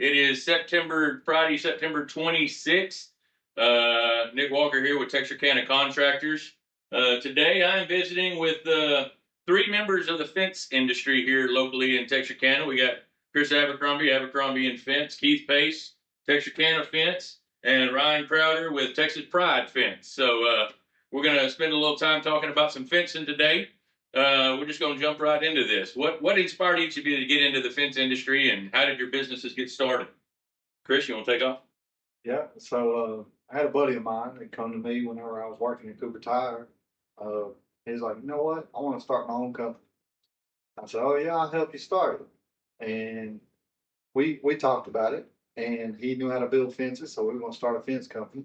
It is Friday, September 26th. Nick Walker here with Texarkana Contractors. Today I'm visiting with three members of the fence industry here locally in Texarkana. We got Chris Abercrombie, Abercrombie Fence, Keith Pace, Texarkana Fence, and Ryan Crowder with Texas Pride Fence. So we're going to spend a little time talking about some fencing today. We're just going to jump right into this. What inspired each of you to get into the fence industry, and how did your businesses get started? Chris, you want to take off? Yeah, so I had a buddy of mine that come to me whenever I was working at Cooper Tire. He's like, you know what? I want to start my own company. I said, oh yeah, I'll help you start it. And we talked about it, and he knew how to build fences, so we were going to start a fence company.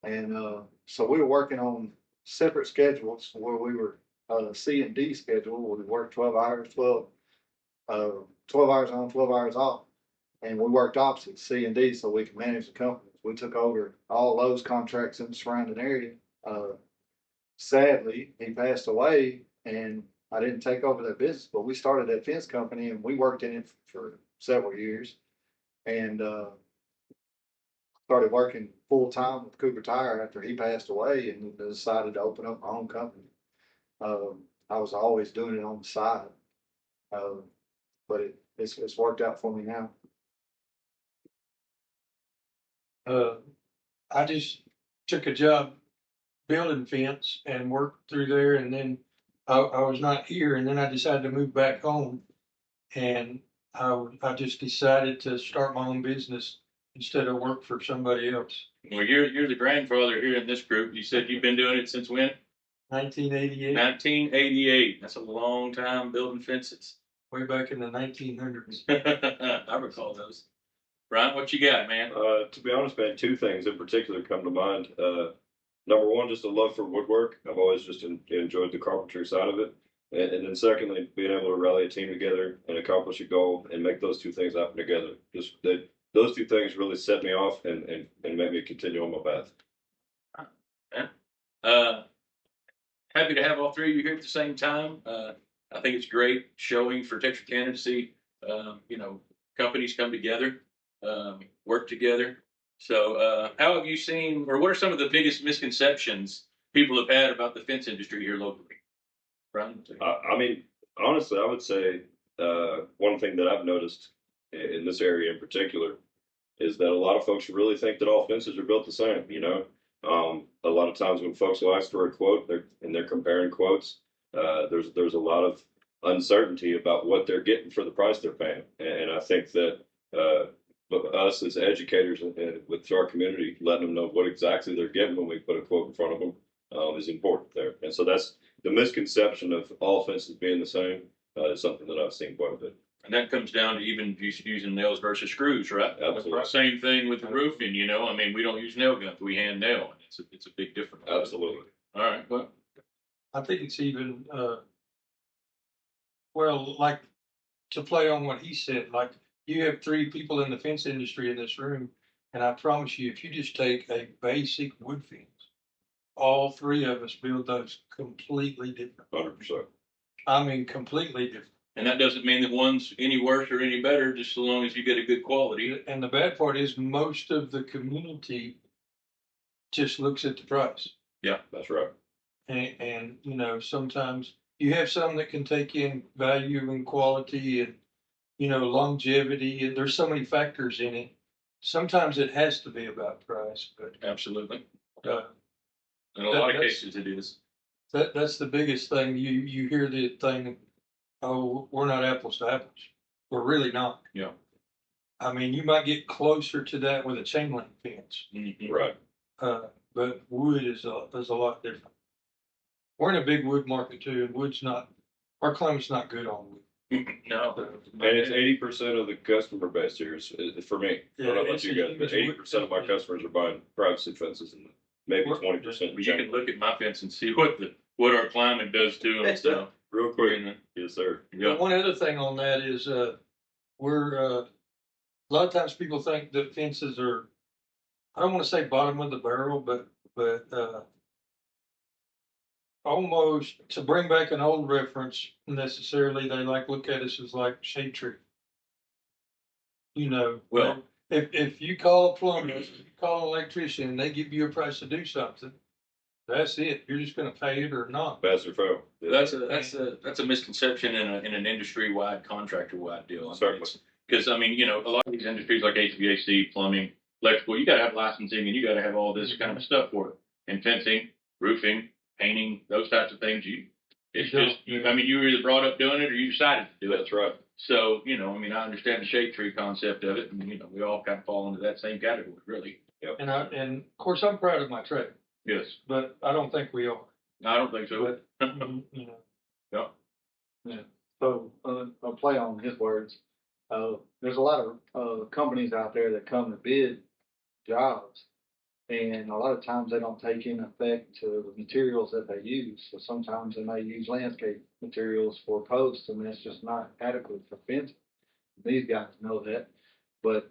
And so we were working on separate schedules where we were C and D schedule, where we worked 12 hours, 12 hours on, 12 hours off. And we worked opposite C and D so we could manage the companies. We took over all those contracts in the surrounding area. Sadly, he passed away, and I didn't take over that business, but we started that fence company and we worked in it for several years, and started working full time with Cooper Tire after he passed away, and decided to open up my own company. I was always doing it on the side, but it's worked out for me now. I just took a job building fence and worked through there, and then I was not here, and then I decided to move back home, and I just decided to start my own business instead of work for somebody else. Well, you're the grandfather here in this group. You said you've been doing it since when? 1988. 1988. That's a long time building fences. Way back in the 1900s. I recall those. Ryan, what you got, man? To be honest, man, two things in particular come to mind. Number one, just a love for woodwork. I've always just enjoyed the carpentry side of it. And then secondly, being able to rally a team together and accomplish a goal and make those two things happen together. Those two things really set me off and made me continue on my path. Yeah. Happy to have all three of you here at the same time. I think it's great showing for Texarkana to see, companies come together, work together. So how have you seen, or what are some of the biggest misconceptions people have had about the fence industry here locally? Brian? I mean, honestly, I would say one thing that I've noticed in this area in particular is that a lot of folks really think that all fences are built the same. A lot of times when folks will ask for a quote, they're comparing quotes. There's a lot of uncertainty about what they're getting for the price they're paying, and I think that us as educators and with our community, letting them know what exactly they're getting when we put a quote in front of them is important there. And so that's the misconception of all fences being the same is something that I've seen quite a bit. And that comes down to even using nails versus screws, right? Absolutely. Same thing with the roofing, we don't use nail guns, we hand nail. It's a big difference. Absolutely. All right, well. I think it's even, like to play on what he said, like you have three people in the fence industry in this room, and I promise you, if you just take a basic wood fence, all three of us build those completely different. 100%. I mean, completely different. And that doesn't mean that one's any worse or any better, just so long as you get a good quality. And the bad part is most of the community just looks at the price. Yeah, that's right. And sometimes you have some that can take in value and quality and, longevity, and there's so many factors in it. Sometimes it has to be about price, but absolutely. In a lot of cases it is. That's the biggest thing. You hear the thing, oh, we're not apples to apples. We're really not. Yeah. I mean, you might get closer to that with a chain link fence. Mm-hmm. Right. But wood is a lot different. We're in a big wood market too, and our climate's not good on wood. No. And it's 80% of the customer base here is for me. I don't know about you guys, but 80% of my customers are buying privacy fences and maybe 20%. You can look at my fence and see what our climate does to them. So real quick, yes, sir. Yeah. One other thing on that is we're a lot of times people think that fences are, I don't want to say bottom of the barrel, but almost, to bring back an old reference necessarily, they look at us as like shade tree. You know, Well- if you call a plumber, if you call an electrician, and they give you a price to do something, that's it. You're just going to pay it or not. Pass or fail. That's a misconception in an industry wide, contractor wide deal. Certainly. Because I mean, you know, a lot of these industries like HVAC, plumbing, electrical, you got to have licensing and you got to have all this kind of stuff for it. And fencing, roofing, painting, those types of things. It's just, I mean, you were either brought up doing it or you decided to do it. That's right. So, you know, I mean, I understand the shade tree concept of it, and you know, we all kind of fall into that same category, really. And of course, I'm proud of my trade, Yes, but I don't think we are. I don't think so. But, you know, So, I'll play on his words. There's a lot of companies out there that come to bid jobs, and a lot of times they don't take in effect to the materials that they use. So sometimes they may use landscape materials for posts, and that's just not adequate for fencing. These guys know that, but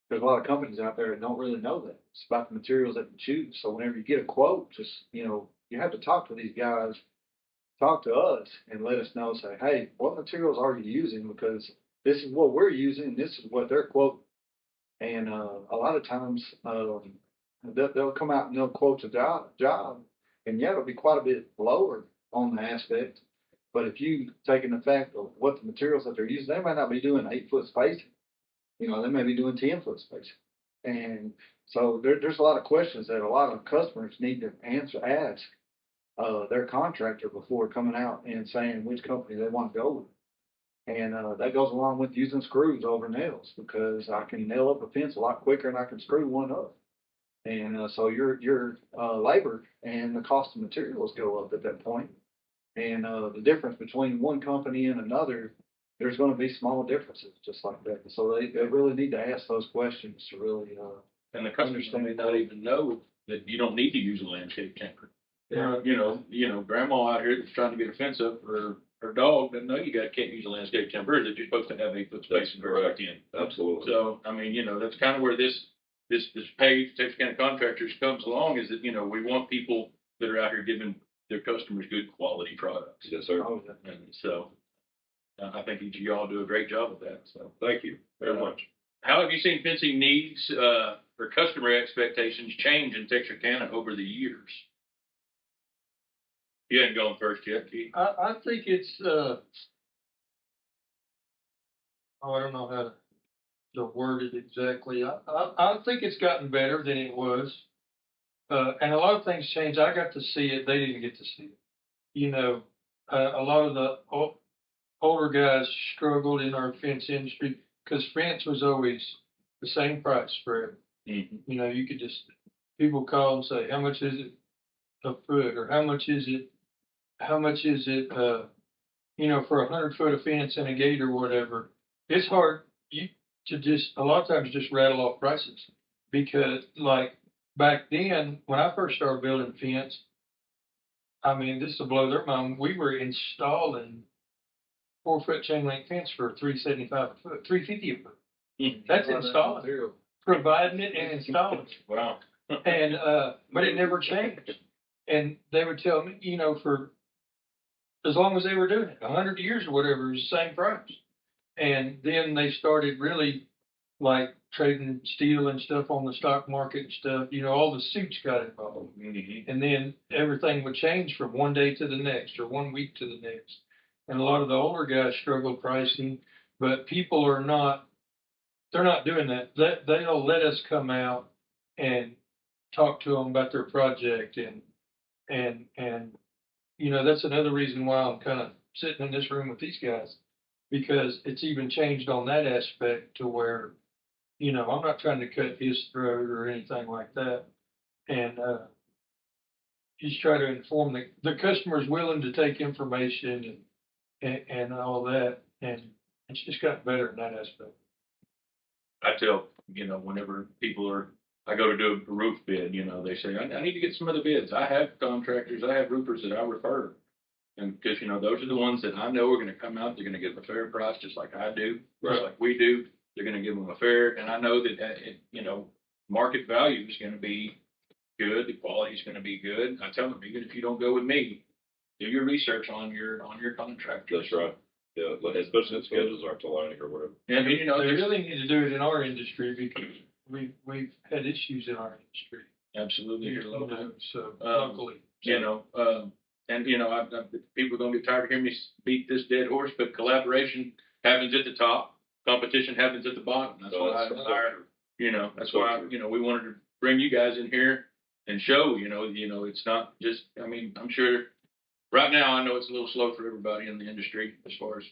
there's a lot of companies out there that don't really know that. It's about the materials that you choose. So whenever you get a quote, just, you know, you have to talk to these guys, talk to us, and let us know. Say, hey, what materials are you using? Because this is what we're using, and this is what they're quoting. And a lot of times they'll come out and they'll quote a job, and yeah, it'll be quite a bit lower on the aspect. But if you take in the fact of what the materials that they're using, they might not be doing 8-foot spacing. You know, they may be doing 10-foot spacing. And so there's a lot of questions that a lot of customers need to ask their contractor before coming out and saying which company they want to go with. And that goes along with using screws over nails, because I can nail up a fence a lot quicker than I can screw one up. And so your labor and the cost of materials go up at that point. And the difference between one company and another, there's going to be small differences just like that. So they really need to ask those questions to really And the customers may not even know that you don't need to use a landscape temper. You know, grandma out here that's trying to get a fence up for her dog doesn't know can't use a landscape temper, that you're supposed to have 8-foot space and correct in. Absolutely. So, I mean, you know, that's kind of where this page, Texarkana Contractors, comes along, is that, you know, we want people that are out here giving their customers good quality products. Yes, sir. And so I think each of y'all do a great job of that. So Thank you very much. how have you seen fencing needs or customer expectations change in Texarkana over the years? You hadn't gone first yet, Keith. I think it's, I don't know how to word it exactly. I think it's gotten better than it was. And a lot of things changed. I got to see it. They didn't get to see it. You know, a lot of the older guys struggled in our fence industry because fence was always the same price for everything. Mm-hmm. You know, you could just, people call and say, how much is it a foot, or how much is it, you know, for 100-foot of fence and a gate or whatever. It's hard to just, a lot of times, just rattle off prices, because like back then, when I first started building fence, I mean, this will blow their mind. We were installing 4-foot chain link fence for $375 a foot, $350 a foot. That's installing, providing it and installing it. Wow. And but it never changed. And they would tell me, you know, for as long as they were doing it, 100 years or whatever, it was the same price. And then they started really like trading steel and stuff on the stock market and stuff. You know, all the suits got involved. Mm-hmm. And then everything would change from one day to the next, or 1 week to the next. And a lot of the older guys struggle pricing, but people are not, they're not doing that. They'll let us come out and talk to them about their project, and you know, that's another reason why I'm kind of sitting in this room with these guys, because it's even changed on that aspect to where, you know, I'm not trying to cut his throat or anything like that. And just try to inform the customer's willing to take information and all that. And it's just gotten better in that aspect. I tell, you know, whenever I go to do a roof bid, you know, they say, I need to get some other bids. I have contractors, I have roofers that I refer. And because, you know, those are the ones that I know are going to come out, they're going to give a fair price, just like I do, just like we do. They're going to give them a fair, and I know that, you know, market value is going to be good, the quality is going to be good. I tell them, even if you don't go with me, do your research on your contractor. That's right. Yeah, especially if schedules aren't aligning or whatever. Yeah, I mean, you know, They there's really need to do it in our industry because we've had issues in our industry. absolutely here You locally. know, so Um, locally. You know, and you know, people are going to be tired of hearing me beat this dead horse, but collaboration happens at the top, competition happens at the bottom. That's why I admire, you know, that's why you know we wanted to bring you guys in here and show, you know, it's not just. I mean, I'm sure right now I know it's a little slow for everybody in the industry as far as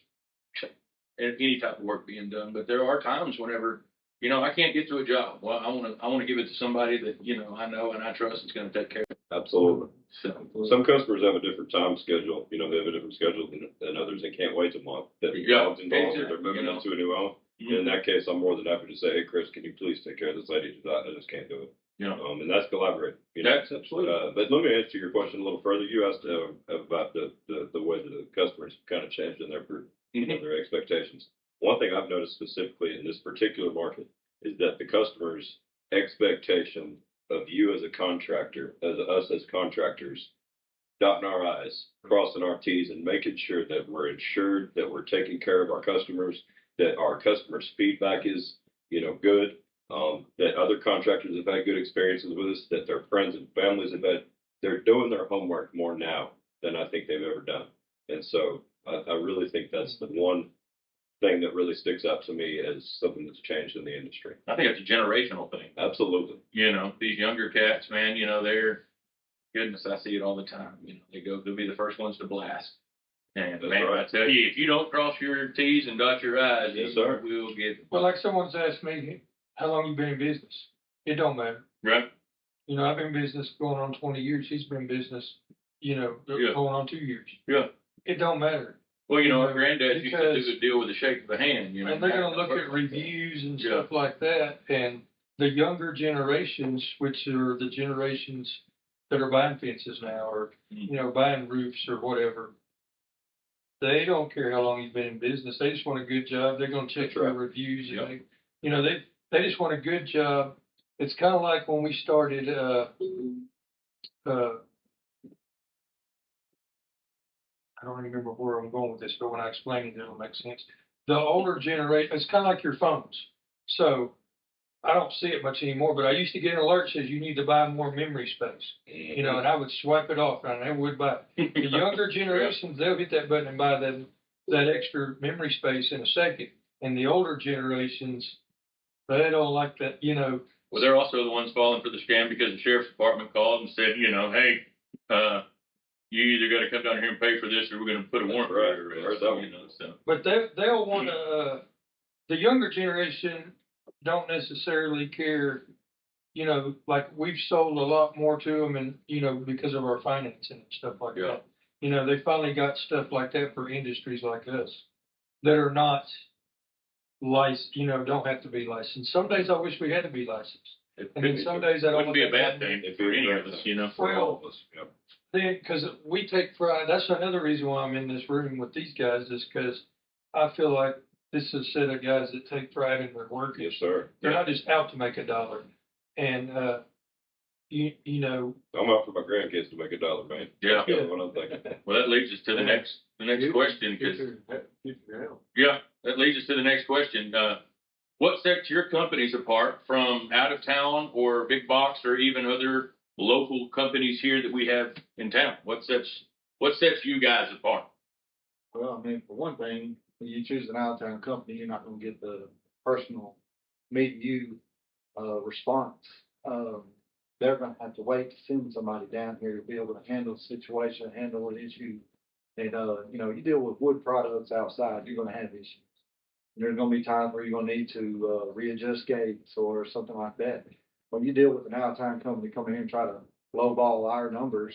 any type of work being done, but there are times whenever. You know, I can't get to a job. Well, I want to give it to somebody that, you know, I know and I trust is going to take care of it. Absolutely. So, Some customers have a different time schedule. You know, they have a different schedule than others. They can't wait a month. That Yeah, involved, or they're moving you know. into a new home. Mhm. In that case, I'm more than happy to say, hey, Chris, can you please take care of this lady? I just can't do it. Yeah. And that's collaborating. You know? That's absolutely. But let me answer your question a little further. You asked about the way that the customers kind of changed in their you know, their expectations. One thing I've noticed specifically in this particular market is that the customer's expectation of you as a contractor, as us as contractors, dotting our I's, crossing our T's, and making sure that we're insured, that we're taking care of our customers, that our customers' feedback is, you know, good, that other contractors have had good experiences with us, that their friends and families have had. They're doing their homework more now than I think they've ever done. And so I really think that's the one thing that really sticks out to me as something that's changed in the industry. I think it's a generational thing. Absolutely. You know, these younger cats, man, you know, goodness, I see it all the time. You know, they'll be the first ones to blast. And That's man, right. I tell you, if you don't cross your T's and dot your I's, Yes, you sir. will get. Well, like someone's asked me, how long you been in business? It don't matter. Right. You know, I've been in business going on 20 years. He's been in business, you know, Yeah. going on 2 years. Yeah. It don't matter. Well, you know, You our know, granddad used to because- do the deal with a shake of the hand, you know. And they're going to look at reviews and stuff like that. And the younger generations, which are the generations that are buying fences now or, you know, buying roofs or whatever, they don't care how long you've been in business. They just want a good job. They're going to check That's your right. reviews. Yep. And you know, they just want a good job. It's kind of like when we started, I don't remember where I'm going with this, but when I explain it, it'll make sense. The older generation, it's kind of like your phones. So I don't see it much anymore, but I used to get an alert that says you need to buy more memory space. You know, and I would swipe it off, and I never would buy it. The younger generations, they'll hit that button and buy that extra memory space in a second. And the older generations, they don't like that, you know. Well, they're also the ones falling for the scam because the sheriff's department called and said, you know, hey, you either got to come down here and pay for this, or we're going to put a warrant for your arrest. You know, so. But they'll want to. The younger generation don't necessarily care. You know, like we've sold a lot more to them, and you know, because of our financing and stuff like that. You know, they finally got stuff like that for industries like us that are not licensed. You know, don't have to be licensed. Some days I wish we had to be licensed, and then some days I don't. Wouldn't be a bad thing for any of us, you know. For all of us. Yep. Then, because we take pride. That's another reason why I'm in this room with these guys is because I feel like this is a set of guys that take pride in their work. Yes, sir. They're not just out to make a dollar. And you know, I'm out for my grandkids to make $1, man. Yeah. That's what I'm thinking. Well, that leads us to the next question, because that leads us to the next question. What sets your companies apart from out of town or big box or even other local companies here that we have in town? What sets you guys apart? Well, I mean, for one thing, when you choose an out of town company, you're not going to get the personal meet you response. They're going to have to wait to send somebody down here to be able to handle the situation, handle an issue. And, you know, you deal with wood products outside, you're going to have issues. There's going to be times where you're going to need to readjust gates or something like that. When you deal with an out of town company coming in and try to lowball our numbers,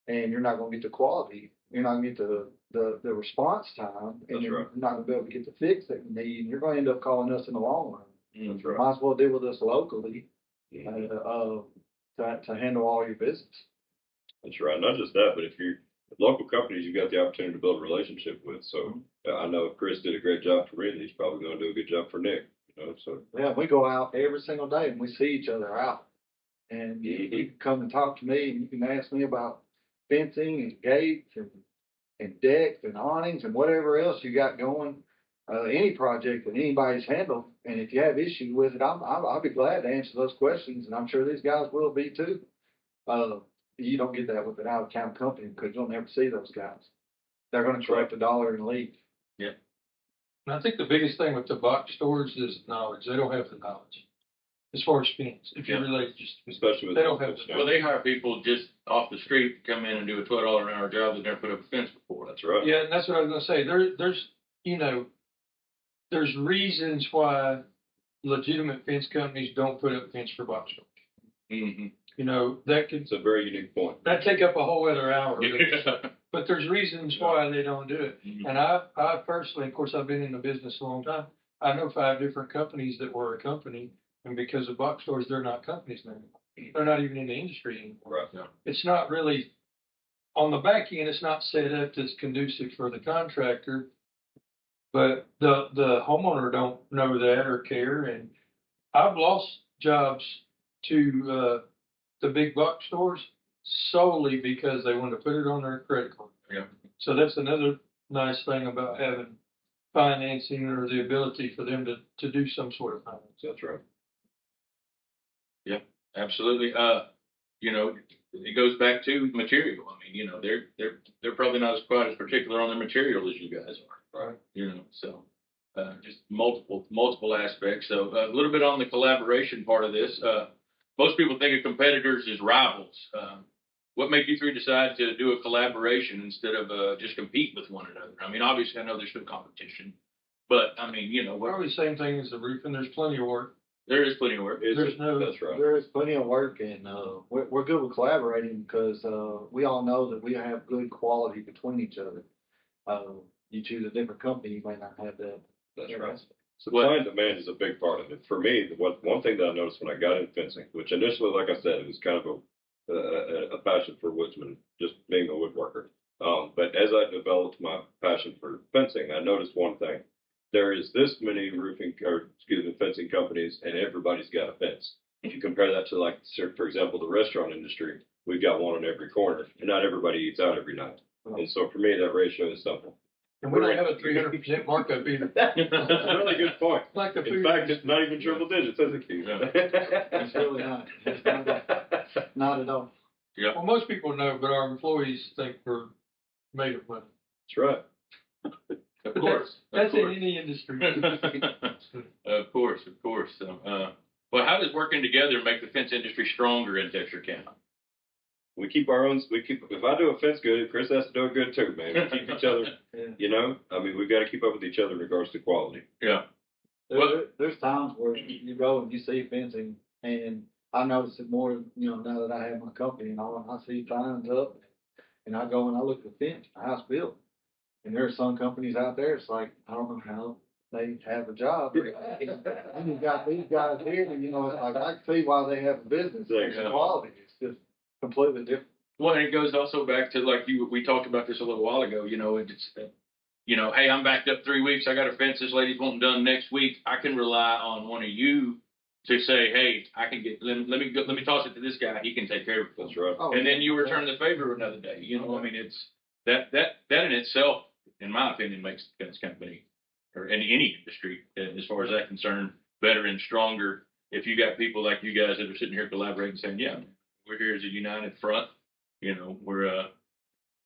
and you're not going to get the quality, you're not going to get the response time, and you're not going to be able to get the fix that you need, and you're going to end up calling us in the long run. That's right. Might as well deal with us locally to handle all your business. That's right. Not just that, but if you're local companies, you've got the opportunity to build a relationship with. So I know if Chris did a great job for me, he's probably going to do a good job for Nick. You know, so yeah, we go out every single day and we see each other out, and you can come and talk to me, and you can ask me about fencing and gates and and decks and awnings and whatever else you got going. Any project that anybody's handled, and if you have issues with it, I'll be glad to answer those questions, and I'm sure these guys will be too. You don't get that with an out of town company because you'll never see those guys. They're going to collect $1 and leave. Yeah. And I think the biggest thing with the box stores is knowledge. They don't have the knowledge as far as fence. If you Yeah. really just, Especially with they don't have the the Well, they hire people just off the street to come in and do a $12 an hour job that never put up a fence before. That's right. Yeah, and that's what I was gonna say. There's you know, there's reasons why legitimate fence companies don't put up fence for box stores. Mm-hmm. You know, that could It's a very unique point. that take up a whole other hour. Yeah. But there's reasons why they don't do it. Mhm. And I personally, of course, I've been in the business a long time. I know 5 different companies that were a company, and because of box stores, they're not companies anymore. They're not even in the industry anymore. Right. It's not really on the back end. It's not set up that's conducive for the contractor, but the homeowner don't know that or care. And I've lost jobs to the big box stores solely because they wanted to put it on their credit card. Yeah. So that's another nice thing about having financing or the ability for them to do some sort of finance. That's right. Absolutely. You know, it goes back to material. I mean, you know, they're probably not as quite as particular on their material as you guys are. Right. You know, so just multiple aspects. So a little bit on the collaboration part of this. Most people think of competitors as rivals. What made you three decide to do a collaboration instead of just compete with one another? I mean, obviously, I know there's still competition, but I mean, you know, Probably the same thing as the roofing. There's plenty of work. there is plenty of work. That's right. There is plenty of work, and we're good with collaborating because we all know that we have good quality between each other. You choose a different company, you might not have that. That's right. Supply and demand is a big part of it. For me, one thing that I noticed when I got into fencing, which initially, like I said, it was kind of a passion for woodsman, just being a woodworker. But as I developed my passion for fencing, I noticed one thing. There is this many fencing companies, and everybody's got a fence. If you compare that to, like, for example, the restaurant industry, we've got one on every corner, and not everybody eats out every night. And so for me, that ratio is simple. And we don't have a 300% markup either. That's a really good point. Like the In food. fact, it's not even triple digits, is it, Keith? It's really not. It's not at all. Yeah. Well, most people know, but our employees think we're made of money. That's right. Of course. That's in any industry. Of course. So, well, how does working together make the fence industry stronger in Texarkana? We keep our own. If I do a fence good, Chris has to do it good too, man. We keep each other. Yeah. You know, I mean, we've got to keep up with each other in regards to quality. Yeah. There's times where you go and you see fencing, and I notice it more, now that I have my company and all, I see signs up, and I go and I look at the fence, the house built, and there are some companies out there, it's like, I don't know how they have a job. And you've got these guys here, and it's like, I can see why they have a business. It's Yeah. quality, it's just completely different. Well, and it goes also back to we talked about this a little while ago. It's hey, I'm backed up 3 weeks. I got a fence this lady's wanting done next week. I can rely on one of you to say, hey, I can get. Let me toss it to this guy. He can take care of it. That's right. Oh, And then you return the favor another day. I mean, it's that in itself, in my opinion, makes the fence company or any industry, as far as that's concerned, better and stronger. If you got people like you guys that are sitting here collaborating, saying, yeah, we're here as a united front. We're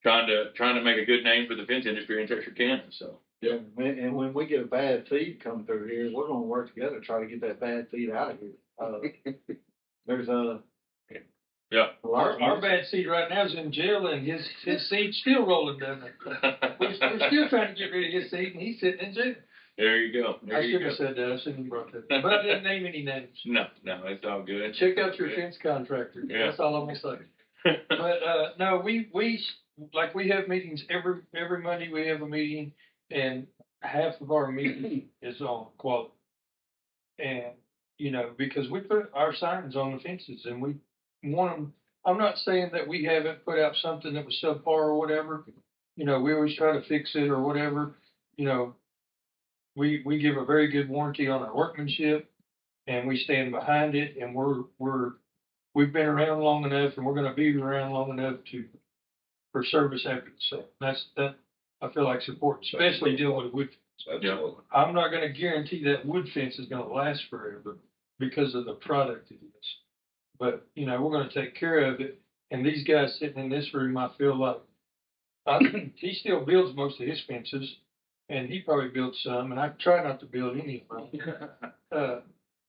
trying to make a good name for the fence industry in Texarkana. So yeah, and when we get a bad feed come through here, we're going to work together to try to get that bad feed out of here. There's yeah, Our bad seed right now is in jail, and his seed's still rolling down there. We're still trying to get rid of his seed, and he's sitting in jail. there you go. I shouldn't have said that. I shouldn't have brought that up. But I didn't name any names. No, it's all good. Check out your fence contractor. Yeah. That's all I'm gonna say. But no, we have meetings every Monday. We have a meeting, and half of our meeting is on quality. And because we put our signs on the fences, and we want them. I'm not saying that we haven't put out something that was subpar or whatever. We always try to fix it or whatever. We give a very good warranty on our workmanship, and we stand behind it, and we've been around long enough, and we're going to be around long enough to for service after the sale. That I feel like is important, especially dealing with wood. Absolutely. I'm not gonna guarantee that wood fence is gonna last forever because of the product it is. But, you know, we're gonna take care of it. And these guys sitting in this room, I feel like, he still builds most of his fences, and he probably builds some, and I try not to build any of them.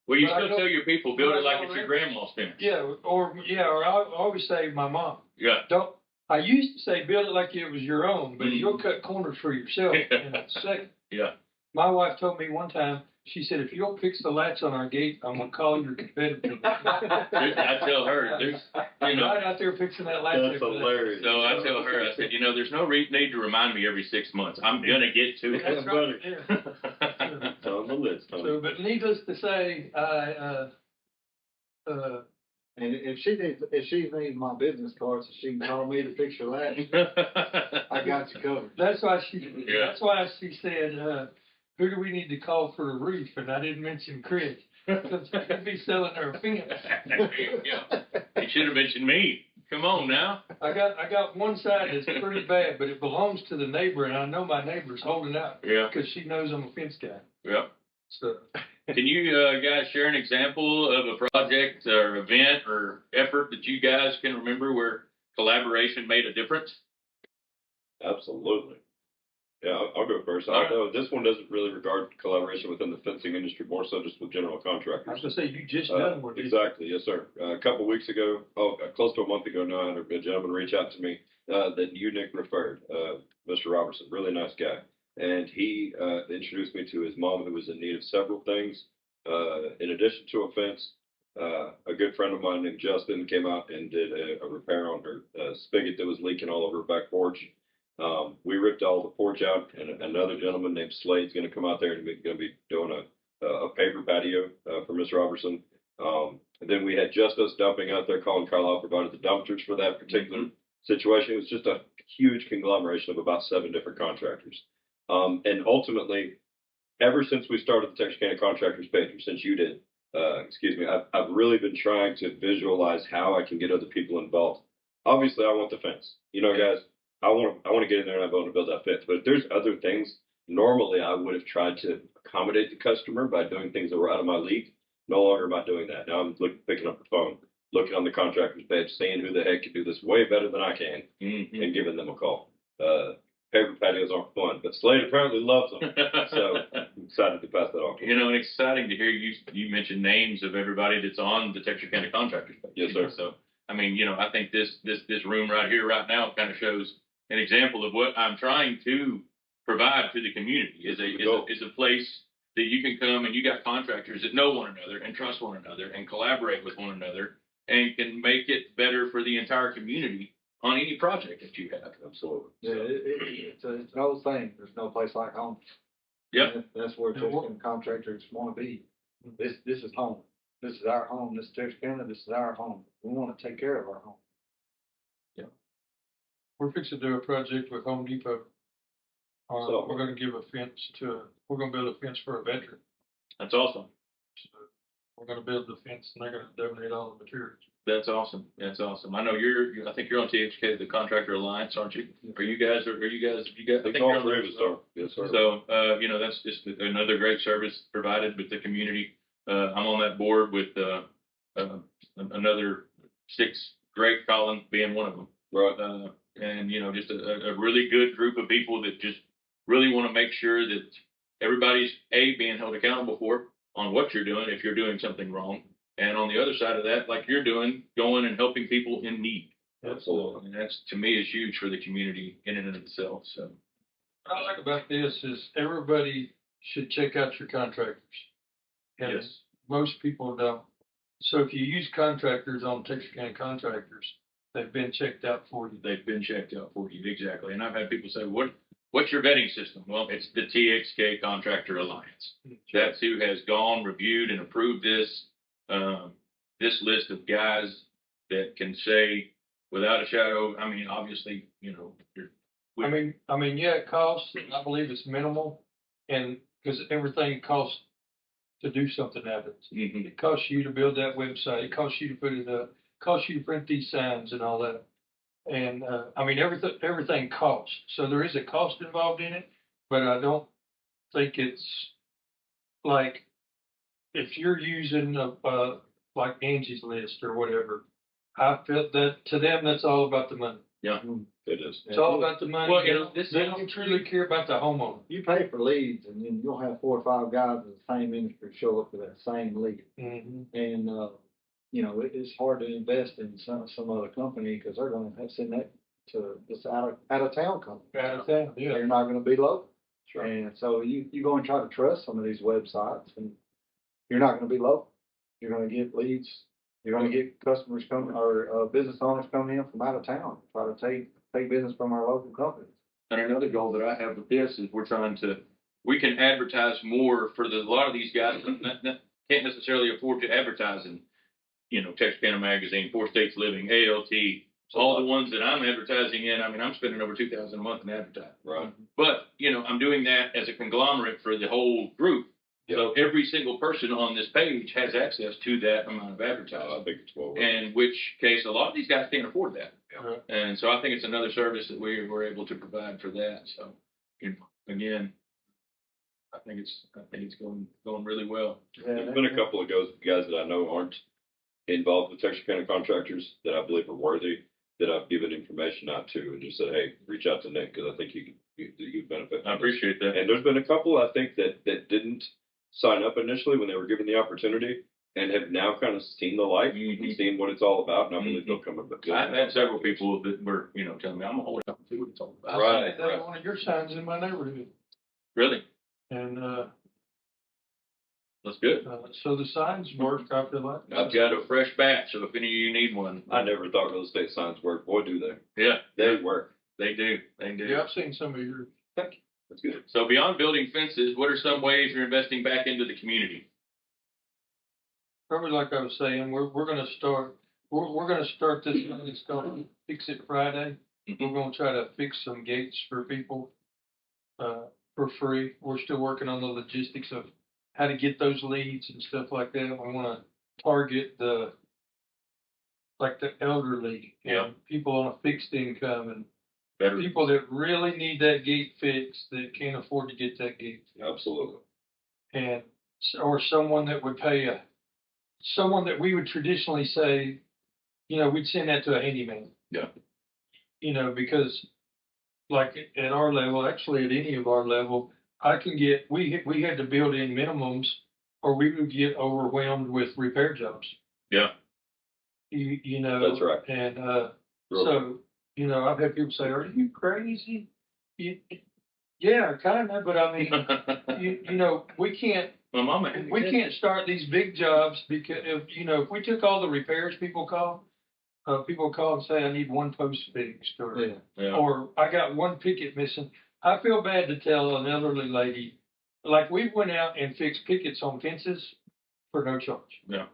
Well, you But I still don't- tell your people, build but I it like don't it's your remember. grandma's fence. Or I always say to my mom, Yeah. don't, I used to say build it like it was your own, but Mhm. you'll cut corners for yourself in a second. Yeah. My wife told me one time, she said, if you don't fix the latch on our gate, I'm gonna call your competitor. I tell her, there's, you know, Right out there fixing that latch. That's every day. hilarious. so I tell her, I said, you know, there's no need to remind me every 6 months. I'm gonna get to That's it. right, yeah. It's on the list. Tony. So, but needless to say, And if she needs my business card so she can call me to fix her latch, I got you covered. that's why she said, who do we need to call for a roof? And I didn't mention Chris, because he'd be selling her a fence. Yeah. You should have mentioned me. Come on now. I got one side that's pretty bad, but it belongs to the neighbor, and I know my neighbor's holding out Yeah. because she knows I'm a fence guy. Yeah. So, Can you guys share an example of a project or event or effort that you guys can remember where collaboration made a difference? Absolutely. Yeah, I'll go first. All right. Although this one doesn't really regard collaboration within the fencing industry, more so just with general I was contractors. gonna say you just done one. didn't you? Exactly, yes, sir. A couple weeks ago, close to a month ago now, I had a gentleman reach out to me that you, Nick, referred, Mr. Robertson, really nice guy. And he introduced me to his mom, who was in need of several things. In addition to a fence, a good friend of mine named Justin came out and did a repair on her spigot that was leaking all over her back porch. We ripped all the porch out, and another gentleman named Slade's going to come out there and going to be doing a paper patio for Miss Robertson. And then we had just us dumping out there. Colin Carlisle provided the dumpsters for that particular situation. It was just a huge conglomeration of about 7 different contractors. And ultimately, ever since we started the Texarkana Contractors page, or since you did, I've really been trying to visualize how I can get other people involved. Obviously, I want the fence. You know, guys, I want to get in there and I want to build that fence. But if there's other things, normally I would have tried to accommodate the customer by doing things that were out of my league. No longer am I doing that. Now I'm picking up the phone, looking on the contractor's page, seeing who the heck can do this way better than I can, and giving them a call. Paper patios aren't fun, but Slade apparently loves them. So I'm excited to pass that on. You know, and exciting to hear you mention names of everybody that's on the Texarkana Contractors page. Yes, sir. So, I mean, you know, I think this room right here, right now, kind of shows an example of what I'm trying to provide to the community is a place that you can come and you got contractors that know one another and trust one another and collaborate with one another and can make it better for the entire community on any project that you have. Absolutely. Yeah, it's an old thing. There's no place like home. Yep. That's where Texarkana contractors want to be. This is home. This is our home. This is Texarkana. This is our home. We want to take care of our home. We're fixing to do a project with Home Depot. So- We're gonna give a fence we're gonna build a fence for a veteran. That's awesome. So we're gonna build the fence and they're gonna donate all the materials. That's awesome. That's awesome. I know I think you're on THK, the Contractor Alliance, aren't you? You guys? Have you got? I think all 3 of us are. Yes, sir. So, you know, that's just another great service provided with the community. I'm on that board with another 6 great, Colin being one of them. Right. And, you know, just a really good group of people that just really want to make sure that everybody's, being held accountable for on what you're doing if you're doing something wrong. And on the other side of that, like you're doing, going and helping people in need. Absolutely. And that's, to me, is huge for the community in and of itself. So, What I like about this is everybody should check out your contractors. And yes. most people don't. So if you use contractors on Texarkana Contractors, they've been checked out for you. They've been checked out for you, exactly. And I've had people say, what's your vetting system? Well, it's the TXK Contractor Alliance. That's who has gone, reviewed, and approved this list of guys that can say without a shadow, I mean, obviously, you know. I mean, yeah, it costs, I believe it's minimal, and because everything costs to do something out of it. Mhm. It costs you to build that website, it costs you to put it up, it costs you to print these signs and all that. And, I mean, everything costs, so there is a cost involved in it, but I don't think it's like, if you're using like Angie's List or whatever, I feel that to them, that's all about the money. Yeah, It is. It's all about the money. Well, you know, this They don't truly care about the homeowner. You pay for leads, and then you'll have 4 or 5 guys in the same industry show up for that same lead. Mm-hmm. And, you know, it's hard to invest in some other company because they're going to have to send that to this out of town company. Out of town, yeah. They're not going to be local. Sure. And so you go and try to trust some of these websites, and you're not going to be local. You're going to get leads. You're going to get customers coming or business owners coming in from out of town, try to take business from our local companies. and another goal that I have with this is we can advertise more for a lot of these guys that can't necessarily afford to advertise in, you know, Texarkana Magazine, Four States Living, ALT, all the ones that I'm advertising in. I mean, I'm spending over $2,000 a month in advertising. Right. But, you know, I'm doing that as a conglomerate for the whole group. So every single person on this page has access to that amount of advertising. I think it's well worth it. In which case, a lot of these guys can't afford that. Right. And so I think it's another service that we were able to provide for that. So, you know, again, I think it's going really well. There's been a couple of guys that I know aren't involved with Texarkana contractors that I believe are worthy, that I've given information out to and just said, hey, reach out to Nick because I think you'd benefit. I appreciate that. And there's been a couple I think that didn't sign up initially when they were given the opportunity and have now kind of seen the light and seen what it's all Mm-hmm. all about. And I believe they'll come up. I've had several people that were, you know, telling me I'm gonna hold up and see what it's all about. I said one of your signs in my neighborhood, Really? and That's good. so the signs work. I feel like I've got a fresh batch, so if any of you need one. I never thought real estate signs work. Boy, do they. Yeah, They work. they do. They do. Yeah, I've seen some of your. That's good. So beyond building fences, what are some ways you're investing back into the community? Probably like I was saying, we're gonna start. We're gonna start this thing. It's called Fix It Friday. We're gonna try to fix some gates for people for free. We're still working on the logistics of how to get those leads and stuff like that. We want to target the elderly, Yeah. and people on a fixed income, and Better. people that really need that gate fixed that can't afford to get that gate, Absolutely. and or someone that would pay someone that we would traditionally say, you know, we'd send that to a handyman. Yeah. You know, because like at our level, actually at any of our level, we had to build in minimums or we would get overwhelmed with repair jobs. Yeah. You know. That's right. And Real so, you know, I've had people say, "Are you crazy?" Yeah, kind of, but I mean, you know, we can't My mama had we can't start these big jobs because if we took all the repairs people call and say I need one post fixed or I got one picket missing. I feel bad to tell an elderly lady, like we went out and fixed pickets on fences for no charge. Yeah.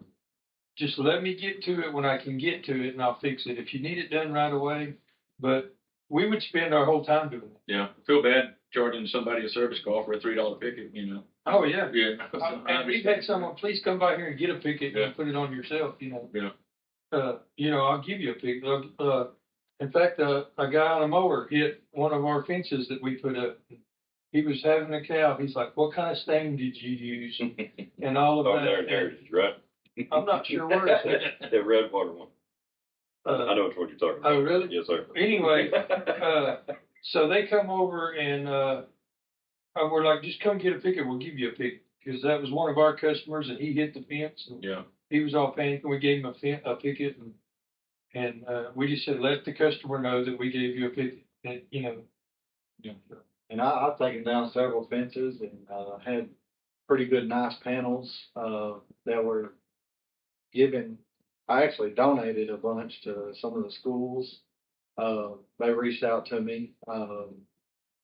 Just let me get to it when I can get to it and I'll fix it. If you need it done right away, but we would spend our whole time doing it. Yeah. Feel bad charging somebody a service call for a $3 picket, you know. Oh yeah. Yeah. And we've had someone, please come by here and get a picket and put it on yourself, you know. Yeah. You know, I'll give you a picket. In fact, a guy on a mower hit one of our fences that we put up. He was having a cow. He's like, "What kind of stain did you use?" And all of Oh, that. they're in Heritage, right? I'm not sure where it's at. The Redwater one. I know which one you're talking about. Oh, really? Yes, sir. Anyway, so they come over and we're like, "Just come get a picket. We'll give you a picket." Because that was one of our customers, and he hit the fence. And Yeah. he was all panicking. We gave him a picket, and we just said, let the customer know that we gave you a picket. And, you know. Yeah. And I've taken down several fences and had pretty good, nice panels that were given. I actually donated a bunch to some of the schools. They reached out to me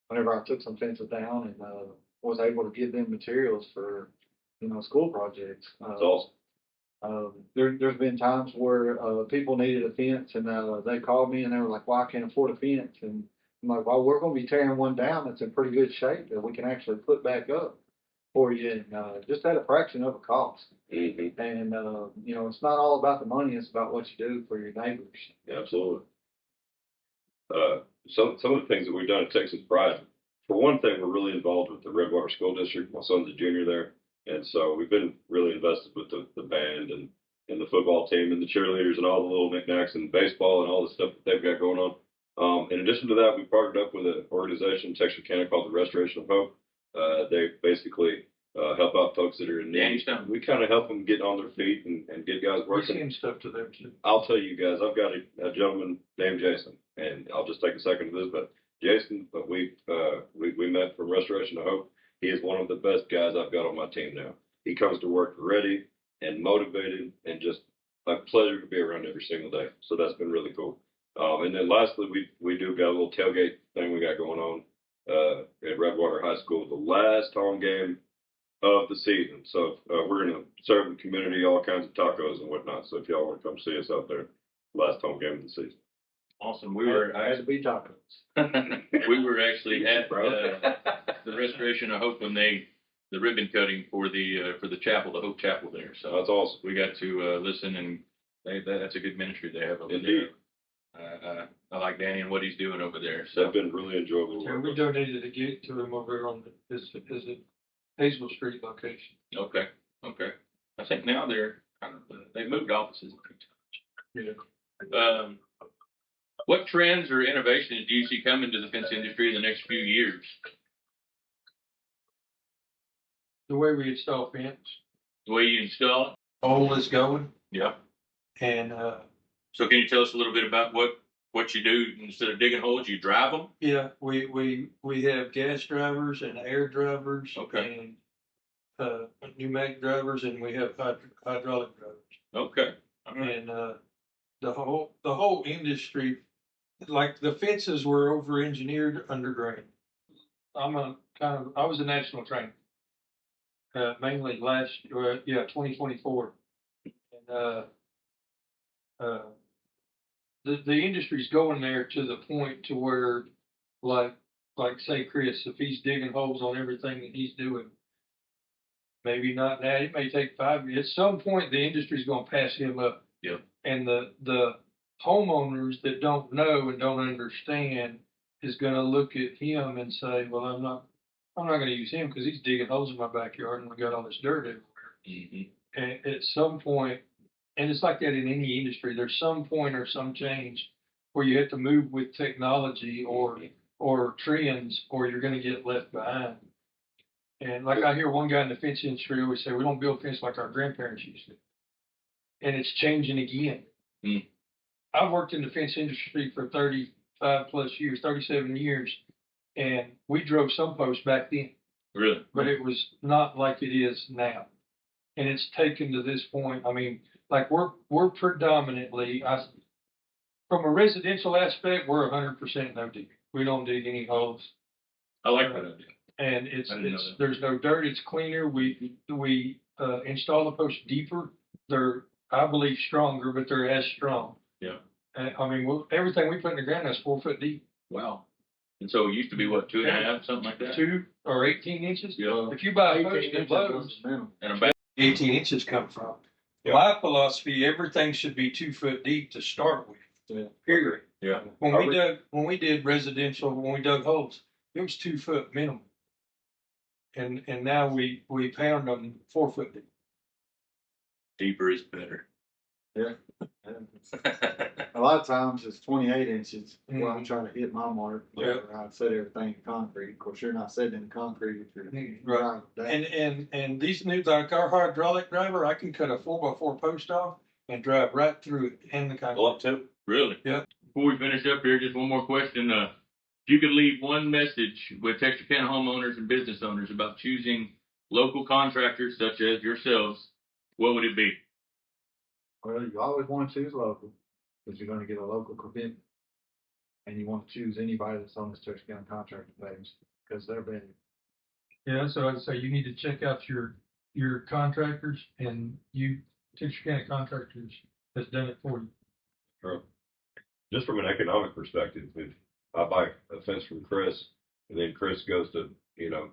whenever I took some fences down and was able to give them materials for, you know, school projects. That's awesome. There's been times where people needed a fence and they called me and they were like, "Well, I can't afford a fence." And I'm like, "Well, we're going to be tearing one down that's in pretty good shape that we can actually put back up for you, and just at a fraction of a cost." Mm-hmm. And you know, it's not all about the money; it's about what you do for your neighbors. Absolutely. some of the things that we've done at Texas Pride. For one thing, we're really involved with the Redwater School District. My son's a junior there, and so we've been really invested with the band and the football team and the cheerleaders and all the little knickknacks and baseball and all the stuff that they've got going on. In addition to that, we partnered up with an organization in Texarkana called the Restoration of Hope. They basically help out folks that are in need. We kind of help them get on their feet and get guys We're working. seeing stuff to them too. I'll tell you guys, I've got a gentleman named Jason, and I'll just take a second to this, but Jason, we met from Restoration of Hope. He is one of the best guys I've got on my team now. He comes to work ready and motivated and just a pleasure to be around every single day. So that's been really cool. And then lastly, we do got a little tailgate thing we got going on at Redwater High School, the last home game of the season. So we're going to serve the community all kinds of tacos and whatnot. So if y'all want to come see us out there, last home game of the season. Awesome. We were Has to be tacos. we were actually at the Restoration of Hope when the ribbon cutting for the chapel, the Hope Chapel there. So That's awesome. we got to listen, and that's a good ministry they have over Indeed. there. I like Danny and what he's doing over there. So That's been really enjoyable. Yeah, we donated a gate to him over there on his Hazel Street location. okay. I think now they're kind of they moved offices a few times. Yeah. What trends or innovations do you see coming to the fence industry in the next few years? The way we install fence, The way you install it? hole is going, Yeah. and So can you tell us a little bit about what you do instead of digging holes? You drive them? yeah, we have gas drivers and air drivers, Okay. and pneumatic drivers, and we have hydraulic drivers. Okay. All right. And the whole industry, like the fences were over engineered underground. I was a national trainer, mainly 2024, and the industry's going there to the point to where, like say Chris, if he's digging holes on everything that he's doing, maybe not now, it may take 5 years. At some point, the industry's going to pass him up. Yep. And the homeowners that don't know and don't understand is going to look at him and say, well, I'm not going to use him because he's digging holes in my backyard and we got all this dirt everywhere. Mm-hmm. And at some point, and it's like that in any industry, there's some point or some change where you have to move with technology or trends, or you're going to get left behind. And like I hear one guy in the fence industry always say, we don't build fence like our grandparents used to. And it's changing again. Mm. I've worked in the fence industry for 35 plus years, 37 years, and we drove some posts back then. Really? But it was not like it is now. And it's taken to this point. I mean, like we're predominantly, from a residential aspect, we're 100% no dig. We don't dig any holes. I like that idea. And there's no dirt. It's cleaner. We install the posts deeper. They're, I believe, stronger, but they're as strong. Yeah. I mean, everything we put in the ground is 4 foot deep. Wow. And so it used to be what, 2.5, something like that? 2 or 18 inches. Yeah. If you buy a 18 post inches at was Lowe's, the minimum. And about 18 inches come from. Yeah. My philosophy: everything should be 2 foot deep to start with. Yeah. Period. yeah. When we did residential, when we dug holes, it was 2 foot minimum. And now we pound them 4 foot deep. Deeper is better. Yeah. A lot of times it's 28 inches where I'm Mhm. trying to hit my mark. Yeah. I'd set everything in concrete. Of course, you're not setting in concrete if you're Right. And these new, like our hydraulic driver, I can cut a 4x4 post off and drive right through it in the concrete. Up to. Really? Yeah. Before we finish up here, just one more question. If you could leave one message with Texarkana homeowners and business owners about choosing local contractors such as yourselves, what would it be? Well, you always want to choose local because you're going to get a local commitment. And you want to choose anybody that's on this Texarkana contractor page because they're better. Yeah, so I'd say you need to check out your contractors, and Texarkana Contractors has done it for you. Sure. Just from an economic perspective, if I buy a fence from Chris, and then Chris goes to,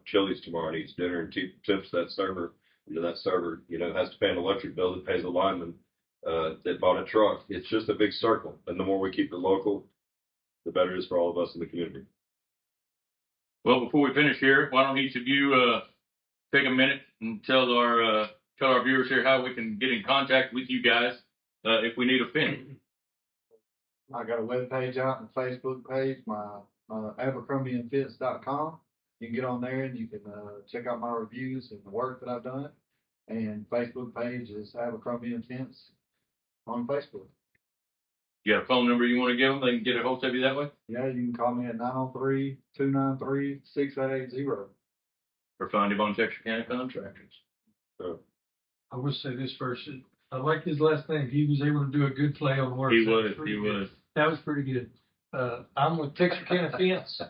Chili's tomorrow and eats dinner and tips that server, that server, has to pay an electric bill that pays the lineman that bought a truck. It's just a big circle. And the more we keep it local, the better it is for all of us in the community. Well, before we finish here, why don't each of you take a minute and tell our viewers here how we can get in contact with you guys if we need a fence. I got a web page out and a Facebook page, my abercrombiefence.com. You can get on there and you can check out my reviews and the work that I've done. And Facebook page is Abercrombie and Fence on Facebook. You got a phone number you want to give them? They can get a hold of you that way? Yeah, you can call me at 903-293-6880. Or find him on Texarkana Contractors. I will say this first. I like his last name. He was able to do a good play on words. He That was. pretty He good. was. That was pretty good. I'm with Texarkana Fence.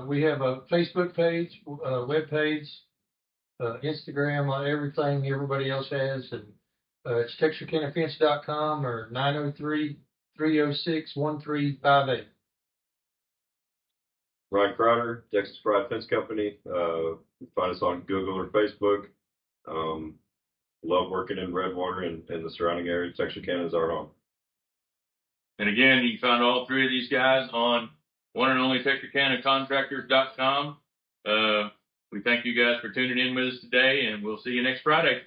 We have a Facebook page, web page, Instagram, on everything everybody else has, and it's texarkanafence.com or 903-306-1358. Ryan Crowder, Texas Pride Fence Company. Find us on Google or Facebook. Love working in Redwater and the surrounding area. Texarkana is our home. And again, you can find all three of these guys on one and only TexarkanaContractors.com. We thank you guys for tuning in with us today, and we'll see you next Friday.